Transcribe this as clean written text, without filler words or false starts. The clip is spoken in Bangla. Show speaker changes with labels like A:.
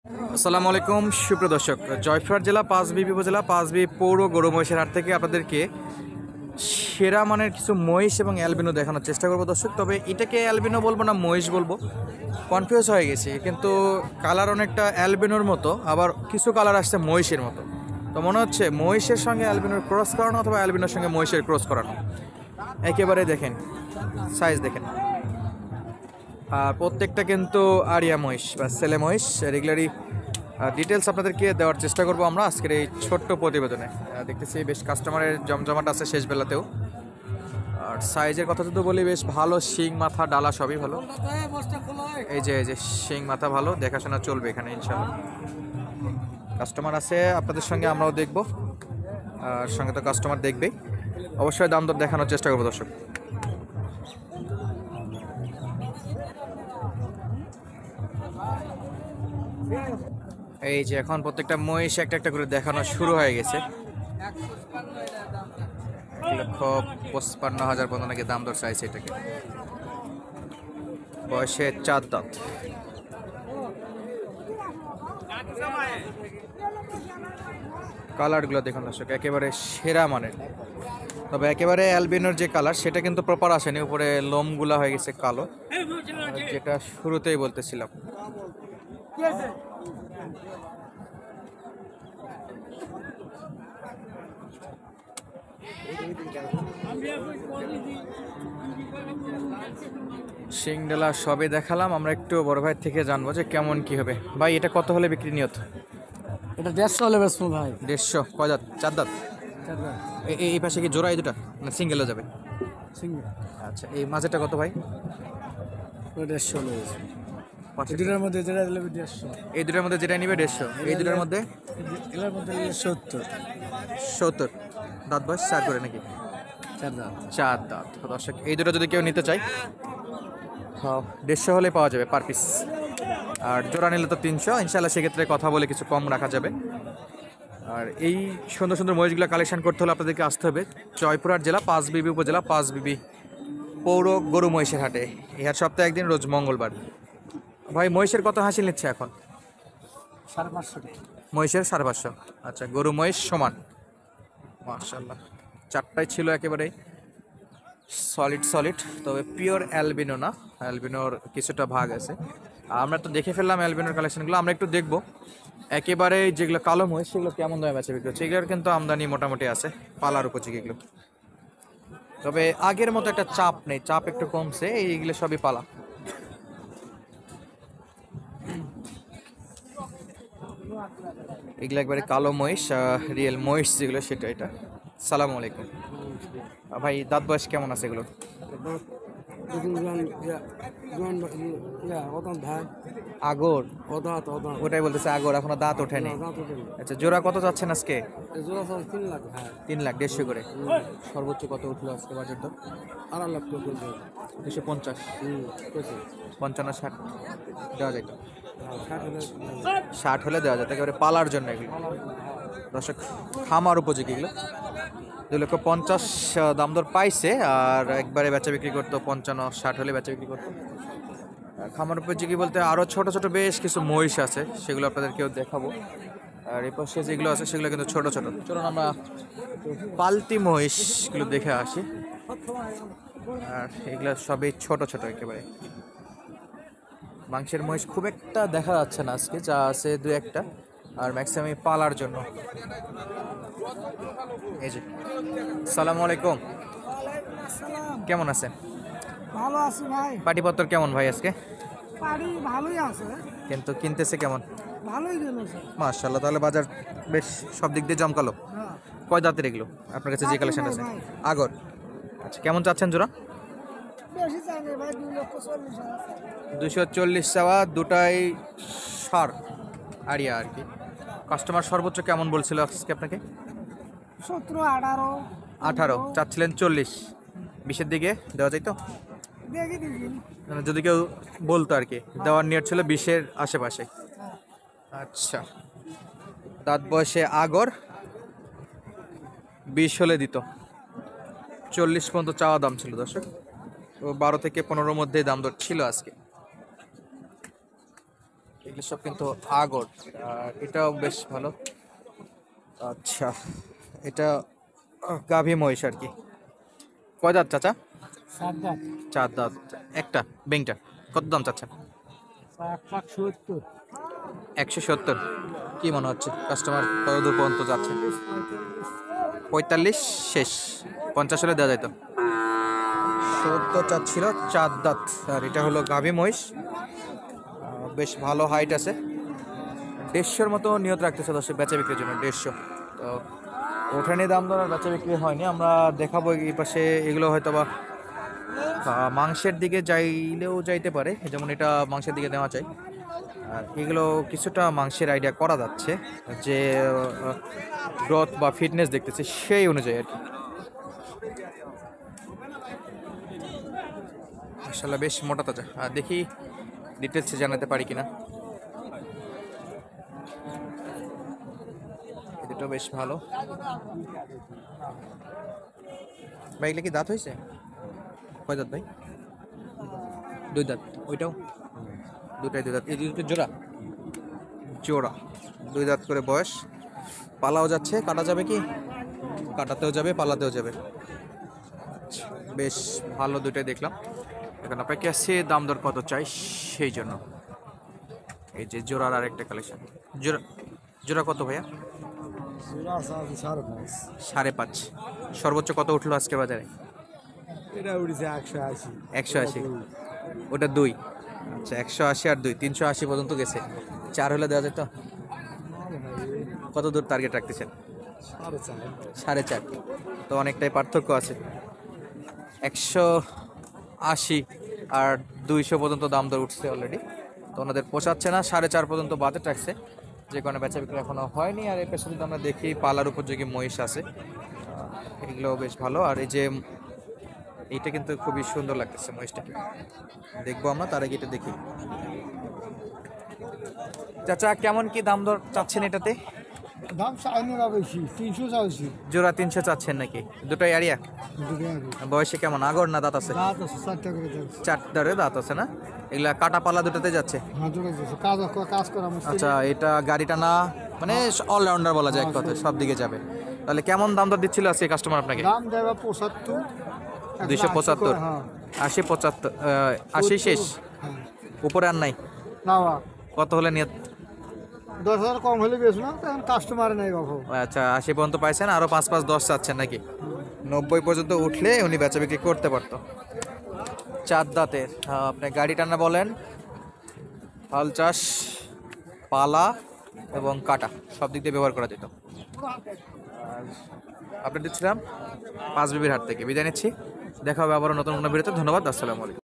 A: আসসালামু আলাইকুম সুপ্রিয় দর্শক, জয়পুরহাট জেলা পাঁচবিবি উপজেলা পাঁচবি পৌর গরু মহিষের হাট থেকে আপনাদেরকে সেরা মানের কিছু মহিষ এবং অ্যালবিনো দেখানোর চেষ্টা করবো দর্শক। তবে এটাকে অ্যালবিনো বলবো না মহিষ বলবো, কনফিউজ হয়ে গেছি। কিন্তু কালার অনেকটা অ্যালবিনোর মতো, আবার কিছু কালার আসছে মহিষের মতো। তো মনে হচ্ছে মহিষের সঙ্গে অ্যালবিনোর ক্রস করানো অথবা অ্যালবিনোর সঙ্গে মহিষের ক্রস করানো। একেবারে দেখেন সাইজ দেখেন, আর প্রত্যেকটা কিন্তু আরিয়া মহিষ বা ছেলে মহিষ। রেগুলারই ডিটেলস আপনাদেরকে দেওয়ার চেষ্টা করব আমরা আজকের এই ছোট্ট প্রতিবেদনে। দেখতেছি বেশ কাস্টমারের জমজমাট আছে শেষ বেলাতেও। আর সাইজের কথা যদি বলি, বেশ ভালো শিং মাথা ডালা সবই ভালো। এই যে শিং মাথা ভালো, দেখাশোনা চলবে এখানে ইনশাআল্লাহ। কাস্টমার আছে আপনাদের সঙ্গে, আমরাও দেখব, আর সঙ্গে তো কাস্টমার দেখবেই। অবশ্যই দাম দর দেখানোর চেষ্টা করবো দর্শক। এই যে এখন প্রত্যেকটা মহিষ একটা একটা করে দেখানো শুরু হয়ে গেছে। 1,55,000 পর্যন্ত নাকি দাম দর চাইছে এটাকে। বয়সে 4 দাঁত। কালারগুলো দেখুন দর্শক, একেবারে সেরা মানের। তবে একেবারে অ্যালবিনোর যে কালার সেটা কিন্তু প্রপার আসেনি, উপরে লোমগুলা হয়ে গেছে কালো, যেটা শুরুতেই বলতেছিলাম। সিংডালা সবে দেখালাম, আমরা একটু বড় ভাই থেকে জানবো যে কেমন কি হবে। ভাই এটা কত হলে বিক্রি নিয়ত?
B: এটা 150 হলে বেচবো ভাই।
A: 150? কয় দাঁত? 4 দাঁত? এই পাশে কি জোড়া এই দুটা না সিঙ্গেলও যাবে?
B: সিঙ্গেল।
A: আচ্ছা, এই মাঝেটা কত ভাই?
B: 150 হলে বেচবো। এই দুটার মধ্যে যেটা দিলে 150।
A: এই দুটার মধ্যে যেটা নিবে 150, এই দুটার মধ্যে
B: এটার মধ্যে 70।
A: 70। দাঁত বয়স 4 করে নাকি?
B: 4 দাঁত।
A: 4 দাঁত। দর্শক এই দুটো যদি কেউ নিতে চায়, হ্যাঁ 150 হলে পাওয়া যাবে পার পিস। আর জোড়া নিলে তো 300 ইনশাল্লাহ, সেক্ষেত্রে কথা বলে কিছু কম রাখা যাবে। আর এই সুন্দর সুন্দর মহিষগুলো কালেকশন করতে হলে আপনাদেরকে আসতে হবে জয়পুরহাট জেলা পাঁচবিবি উপজেলা পাঁচবিবি পৌর গরু মহিষের হাটে। এই হাট সপ্তাহে একদিন, রোজ মঙ্গলবার। ভাই মহিষের কত হাসিল নিচ্ছে এখন?
B: 550
A: মহিষের 550। আচ্ছা, গরু মহিষ সমান মাশাআল্লাহ। চারটাই ছিল একেবারে সলিড, তবে পিওর অ্যালবিনো না, অ্যালবিনোর কিছুটা ভাগ আছে। আমরা তো দেখে ফেললাম অ্যালবিনোর কালেকশনগুলো, আমরা একটু দেখবো একেবারে যেগুলো কালো মহিষ সেগুলো কেমন দামে বেচা বিক্রি হচ্ছে। এগুলোর কিন্তু আমদানি মোটামুটি আছে, পালার উপযোগী এগুলো। তবে আগের মতো একটা চাপ নেই, চাপ একটু কমছে, এইগুলো সবই পালা। এগুলো একবারে কালো মহিষ, রিয়েল মহিষ যেগুলো সেটা। এটা সালামু আলাইকুম ভাই, দাঁত বয়স কেমন আছে এগুলো? আগর? ওটাই বলতেছে আগর, এখনো দাঁত ওঠেনি। আচ্ছা, জোড়া কত যাচ্ছেন আজকে? 3 লাখ 150 করে। সর্বোচ্চ কত উঠলো আজকে বাজার দর?
B: 2.5 লাখ
A: 250, 55, 60 দেওয়া যায় তো? 60 হলে দেওয়া যায়, একেবারে পালার জন্য এগুলো দর্শক, খামার উপযোগী এগুলো। 2,50,000 দাম দর পাইছে, আর একবারে বেচা বিক্রি করতো 55, 60 হলে বেচা বিক্রি করতো। খামার উপযোগী বলতে আরও ছোট ছোট বেশ কিছু মহিষ আছে, সেগুলো আপনাদেরকেও দেখাবো। আর এই পাশে যেগুলো আছে সেগুলো কিন্তু ছোট ছোট। চলুন আমরা পালতি মহিষগুলো দেখে আসি। আর এগুলো সবই ছোট ছোট একেবারে। মাংসের মহিষ খুব একটা দেখা যাচ্ছে না আজকে, যা আছে 2-1টা, আর ম্যাক্সিমাম পালার জন্য। এই যে সালামু আলাইকুম, কেমন আছেন?
B: ভালো আছি ভাই।
A: পাটিপত্র কেমন ভাই আজকে?
B: পাড়ি ভালোই আছে,
A: কিন্তু কিনতেছে কেমন?
B: ভালোই গেল।
A: মাশাআল্লাহ, তাহলে বাজার বেশ সব দিক দিয়ে জমকালো। কয় দাঁতের এগুলো আপনার কাছে যে কালেকশন আছে? আগর। আচ্ছা, কেমন চাচ্ছেন জোড়া?
B: বেশি চাই না ভাই, 240,000।
A: 240 চাওয়া, দুটাই সার আরিয়া আর কি। কাস্টমার সর্বোচ্চ কেমন বলছিল আজকে আপনাকে?
B: 17, 18।
A: 18 চাচ্ছিলেন, 40 20-এর দিকে দেওয়া যায় তো?
B: দেখি দিবি
A: মানে যদি কেউ বলতো আর কি, দেওয়ার নিয়ত ছিল 20-এর আশেপাশে। আচ্ছা, দাঁত বয়সে আগর, 20 হলে দিত। 40 পর্যন্ত চাওয়া দাম ছিল দর্শক, তো 12 থেকে 15 মধ্যে দাম দর ছিল আজকে। এগুলো সব কিন্তু আগর, আর এটাও বেশ ভালো। আচ্ছা, এটা গাভী মহিষ আর কি। কয় দাঁত চাচা?
B: 7 দাঁত।
A: 4 দাঁত। একটা বেংটা কত দাম চাচ্ছা?
B: 1,70,000।
A: 170। কি মনে হচ্ছে কাস্টমার কত দূর পর্যন্ত যাচ্ছে? 45 শেষ, 50 হলে দেওয়া যাইতো। 70 চাচ্ছিল, 4 দাঁত। আর এটা হলো গাভী মহিষ, বেশ ভালো হাইট আছে। 150-র মতো নিয়ত রাখতেছে দর্শক বেচা বিক্রির জন্য। 150। তো ওঠানে দাম দর আর বেচা বিক্রি হয়নি। আমরা দেখাবো এই পাশে, এগুলো হয়তো বা মাংসের দিকে যাইলেও যাইতে পারে, যেমন এটা মাংসের দিকে নেওয়া চাই। আর এগুলো কিছুটা মাংসের আইডিয়া করা যাচ্ছে, যে গ্রোথ বা ফিটনেস দেখতেছে সেই অনুযায়ী আর কি। আসলে বেশ মোটা তাজা। আর দেখি ডিটেলসে জানাতে পারি কিনা। এটা বেশ ভালো। ভাই এগুলো কি দাঁত হয়েছে? কয় দাঁত ভাই? 2 দাঁত। ওইটাও দুটাই 2 দাঁত। এই দুটো জোড়া জোড়া 2 দাঁত করে বয়স। পালাও যাচ্ছে, কাটা যাবে কি? কাটাতেও যাবে, পালাতেও যাবে। বেশ ভালো দুটাই দেখলাম। এখন আপনাকে আসছে দাম দর কত চাই সেই জন্য। এই যে জোড়ার আরেকটা কালেকশন। জোড়া জোড়া কত ভাইয়া? 5.5। সর্বোচ্চ কত উঠলো আজকে বাজারে?
B: এটা উঠেছে 180।
A: 180। ওটা 2। আচ্ছা, 180 আর 2, 380 পর্যন্ত গেছে। 4 হলে দেওয়া যেত? কত দূর টার্গেট রাখতেছেন? 4.5। তো অনেকটাই পার্থক্য আছে। 180 আর 200 পর্যন্ত দাম দর উঠছে অলরেডি। তো ওনাদের পোষাচ্ছে না, 4.5 পর্যন্ত বাজেট রাখছে, যে কারণে বেচা বিক্রি এখনো হয়নি। আর এর পাশে যদি আমরা দেখি পালার উপযোগী মহিষ আছে, এগুলো বেশ ভালো। আর এই যে এইটা কিন্তু খুবই সুন্দর লাগতেছে মহিষটা, দেখবো আমরা, তার আগে এটা দেখি। চাচা কেমন কি দাম দর চাচ্ছেন এটাতে?
B: দাম চাইনি না বেশি, 300 চাইছি।
A: জোড়া 300 চাচ্ছেন নাকি? দুটোই আড়িয়া? বয়সে কেমন, আগর না দাঁত আছে?
B: দাঁত আছে 4টা করে দাঁত।
A: 4টারে দাঁত আছে না? এগুলা কাটা পালা দুটোতে যাচ্ছে?
B: হ্যাঁ, জোরে যাচ্ছে। কাজ করা মুশকিল।
A: আচ্ছা, এটা গাড়িটা না, মানে অলরাউন্ডার বলা যায় এক কথা, সব দিকে যাবে। তাহলে কেমন দাম দর দিচ্ছিল আজকে কাস্টমার আপনাকে?
B: দাম দেবা 75।
A: 275।
B: হ্যাঁ।
A: 80, 75, 80 শেষ?
B: হ্যাঁ।
A: উপরে আর নাই?
B: না,
A: কত হলে নিয়ে?
B: 10,000 কম হলে বেশ না, এখন কাস্টমার নাই বাবু।
A: আচ্ছা, 80 পর্যন্ত পাইছেন, আরো 5 10 চাচ্ছেন নাকি? 90 পর্যন্ত উঠলে উনি বেচা বিক্রি করতে পারতো। 4 দাঁতের। আপনি গাড়ি টানা বলেন, হাল চাষ, পালা এবং কাটা সব দিক দিয়ে ব্যবহার করা যেত। আপনি দিচ্ছিলাম পাঁচ বিবির হাট থেকে। বিদায় নিচ্ছি, দেখা হবে আবারও নতুন কোনো ভিডিওতে। ধন্যবাদ, আসসালামু আলাইকুম।